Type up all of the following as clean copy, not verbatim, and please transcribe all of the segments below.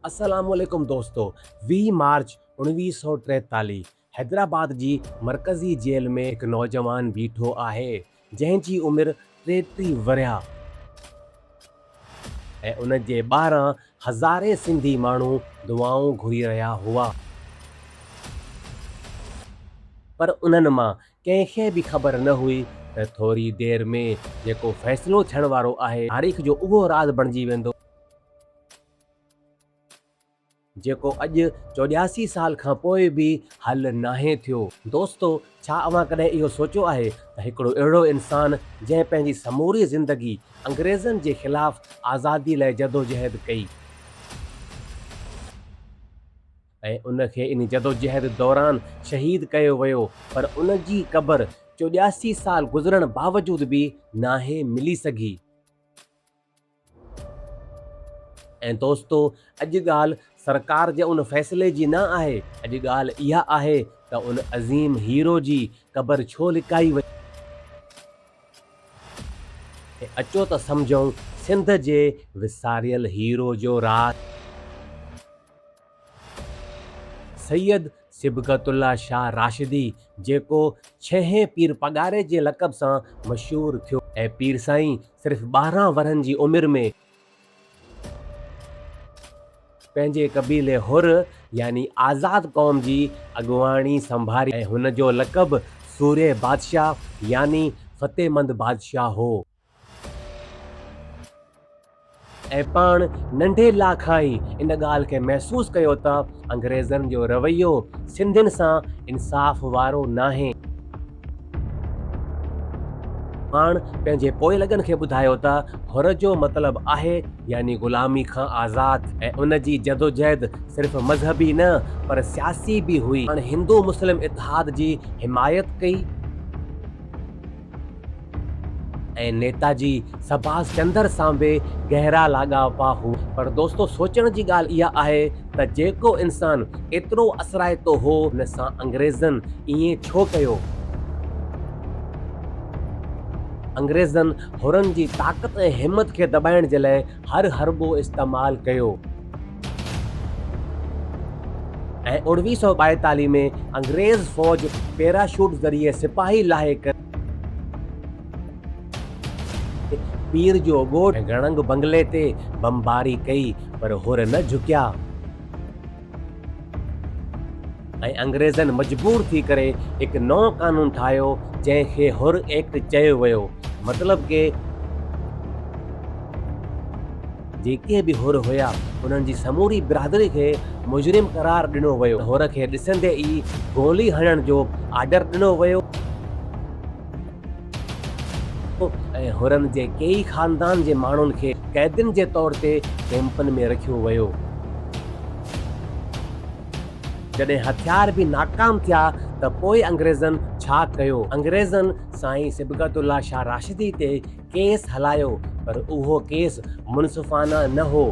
असलामुअलैकुम दोस्तों। 20 मार्च 1943 हैदराबाद जी मरकज़ी जेल में हिकु नौजवान बीठो आहे जंहिंजी उमिरि 33 वरिया ऐं उन जे ॿाहिरां हज़ारे सिंधी माण्हू दुआऊं घुरी रहिया हुआ, पर उन्हनि मां कंहिंखे बि ख़बर न हुई त थोरी देरि में जेको फ़ैसिलो थियण वारो आहे तारीख़ जो उहो राज़ बणिजी वेंदो, जेको अॼु 84 साल खां पोइ बि हल नाहे थियो। दोस्तो, छा अव्हां कॾहिं इहो सोचियो आहे त हिकिड़ो अहिड़ो इंसानु जंहिं पंहिंजी समूरी ज़िंदगी अंग्रेज़नि जे ख़िलाफ़ आज़ादी लाइ जदोजहद कई ऐं उनखे इन जदोजहद दौरान शहीद कयो वियो, पर उन जी क़बर 84 साल गुज़रण बावजूद बि नाहे मिली सघी। ऐं दोस्तो, अॼु ॻाल्हि सरकार जे उन फ़ैसिले जी न आहे, अॼु ॻाल्हि इहा आहे त उन अज़ीम हीरो जी क़बर छो लिकाई वई। ऐं अचो त सम्झूं सिंध जे विसारियल हीरो जो राज़। सैयद सिबगतुल्ला शाह राशिदी, जेको 6हें पीर पगारे जे लक़ब सां मशहूरु थियो ऐं पीर साईं सिर्फ़ 12 वरहनि जी उमिरि में पंहिंजे क़बीले हुर यानी आज़ाद क़ौम जी अॻुवाणी संभाली ऐं हुन जो लक़ब सूरे बादशाह यानी फ़तेहमंद बादशाह हो। ऐं पाण नंढे ला खां ई इन ॻाल्हि खे महसूसु कयो त अंग्रेज़नि जो रवैयो सिंधियुनि सां इंसाफ़ वारो नाहे। पाण पंहिंजे पोइलॻनि खे ॿुधायो त हुर जो मतिलबु आहे यानी ग़ुलामी खां आज़ाद, ऐं उन जी जदोजहद सिर्फ़ मज़हबी न पर सियासी बि हुई। पाण हिंदू मुस्लिम इतिहाद जी हिमायत कई ऐं नेताजी सुभाष चंद्र सां बि गहरा लाॻापा हुआ। पर दोस्तो, सोचण जी ॻाल्हि इहा आहे त जेको इंसानु एतिरो असराइतो हो हुन सां अंग्रेज़नि ईअं छो कयो। अंग्रेज़नि हुरनि जी ताक़त ऐं हिमत खे दॿाइण जे लाइ हर हरबो इस्तेमालु कयो ऐं 1942 में अंग्रेज़ फ़ौज पैराशूट ज़रिए सिपाही लाहे करे पीर जो ॻोठ ऐं घणंग बंगले ते बमबारी कई, पर हुर न झुकिया ऐं अंग्रेज़नि मजबूर थी करे हिकु नओं कानून ठाहियो जंहिंखे हुर एक्ट चयो वियो। मतिलब के जेके बि हुर हुया उन्हनि जी समूरी बिरादरी खे मुजरिम करार ॾिनो वियो। हुर खे ॾिसंदे ई गोली हणण जो आर्डर ॾिनो वियो ऐं हुरनि जे कई ख़ानदान जे माण्हुनि खे कैदियुनि जे तौर ते कैंपनि में रखियो वियो। जॾहिं हथियार बि नाकाम थिया त पोइ अंग्रेज़नि छा कयो? अंग्रेज़नि साईं सिबगतुल्ला शाह राशिदी ते केस हलायो, पर उहो केस मुनसिफ़ाना न हो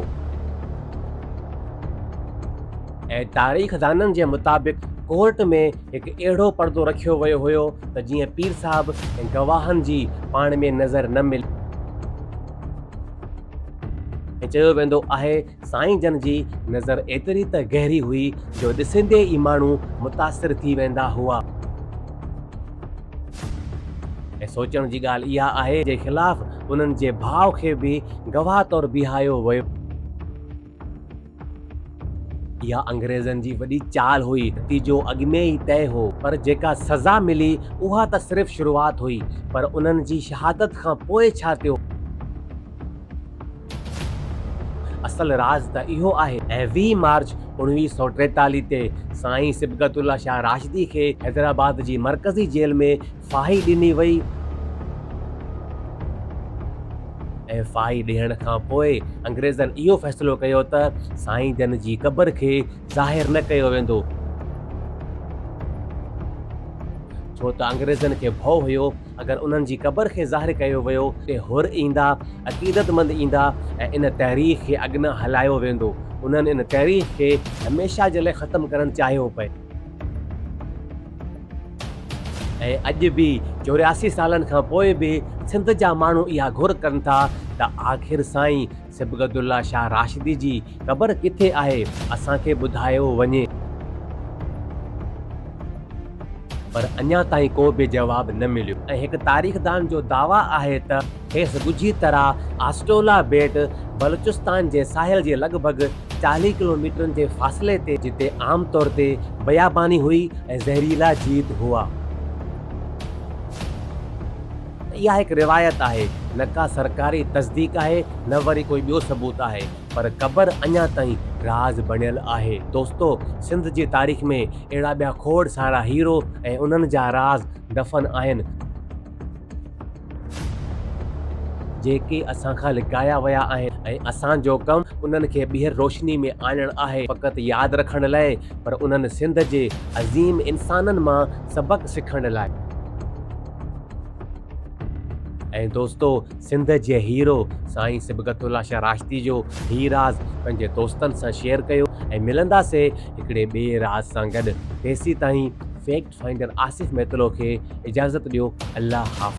ऐं तारीख़दाननि जे मुताबिक़ कोर्ट में हिकु अहिड़ो पर्दो रखियो वियो हुयो त जीअं पीर साहब ऐं गवाहनि जी पाण में नज़र न मिले ऐं चयो वेंदो आहे साईं जन जी नज़र एतिरी त गहरी हुई जो ॾिसंदे ई माण्हू मुतासिर थी वेंदा हुआ। ऐं सोचण जी ॻाल्हि इहा आहे जे ख़िलाफ़ उन्हनि जे भाउ खे बि गवाह तौरु बीहायो वियो। इहा अंग्रेज़नि जी वॾी चाल हुई। नतीजो अॻु में ई तय हो, पर जेका सज़ा मिली उहा त सिर्फ़ शुरूआत हुई, पर उन्हनि जी शहादत खां पोइ छा थियो? असल राज़ त इहो आहे। ऐं 20 मार्च 1943 ते साईं सिबगतुल्ला शाह राशिदी खे हैदराबाद जी मरकज़ी जेल में फाही ॾिनी वई ऐं फाही ॾियण खां पोइ अंग्रेज़नि इहो फ़ैसिलो कयो त साईं जन जी क़बर खे ज़ाहिर न कयो वेंदो, छो त अंग्रेज़नि खे भउ हुयो अगरि उन्हनि जी क़बर खे ज़ाहिर कयो वियो त हुर ईंदा, अक़ीदतमंद ईंदा ऐं इन तहरीक खे अॻियां हलायो वेंदो। उन्हनि इन तहरीक खे हमेशह जे लाइ ख़तमु करणु चाहियो पिए ऐं अॼु बि 84 सालनि खां पोइ बि सिंध जा माण्हू इहा घुर कनि था त आख़िर साईं सिबगतुल्ला शाह राशिदी जी क़बर किथे आहे, असांखे ॿुधायो वञे। पर अञा ताईं को बि जवाबु न मिलियो। ऐं हिकु तारीख़दान जो दावा आहे त खेसि ॻुझी तरह आस्टोला बेट बलूचिस्तान जे साहिल जे लॻभॻि 40 किलोमीटरनि जे फ़ासिले ते, जिते आमतौर ते बयाबानी हुई ऐं ज़हरीला जीत हुआ। इहा हिकु रिवायत आहे, न का सरकारी तस्दीक आहे न वरी कोई ॿियो सबूत आहे, पर क़बर अञा ताईं राज़ बणियल आहे। दोस्तो, सिंध जी तारीख़ में अहिड़ा ॿिया खोड़ सारा हीरो ऐं उन्हनि जा राज़ दफ़न आहिनि जेके असां खां लिकाया विया आहिनि ऐं असांजो कमु उन्हनि खे ॿीहर रोशनी में आणणु आहे, फ़क़ति यादि रखण लाइ, पर उन्हनि सिंध जे अज़ीम इंसाननि मां सबक़ सिखण लाइ। ऐं दोस्तो, सिंध जे हीरो साईं सिबगतुल्ला शाह राशिदी जो ही राज़ पंहिंजे दोस्तनि सां शेयर कयो ऐं मिलंदासीं हिकिड़े ॿिए राज़ सां गॾु। तेसीं ताईं फैक्ट फाइंडर आसिफ मैतलो खे इजाज़त ॾियो। अल्लाह हाफ़िज़।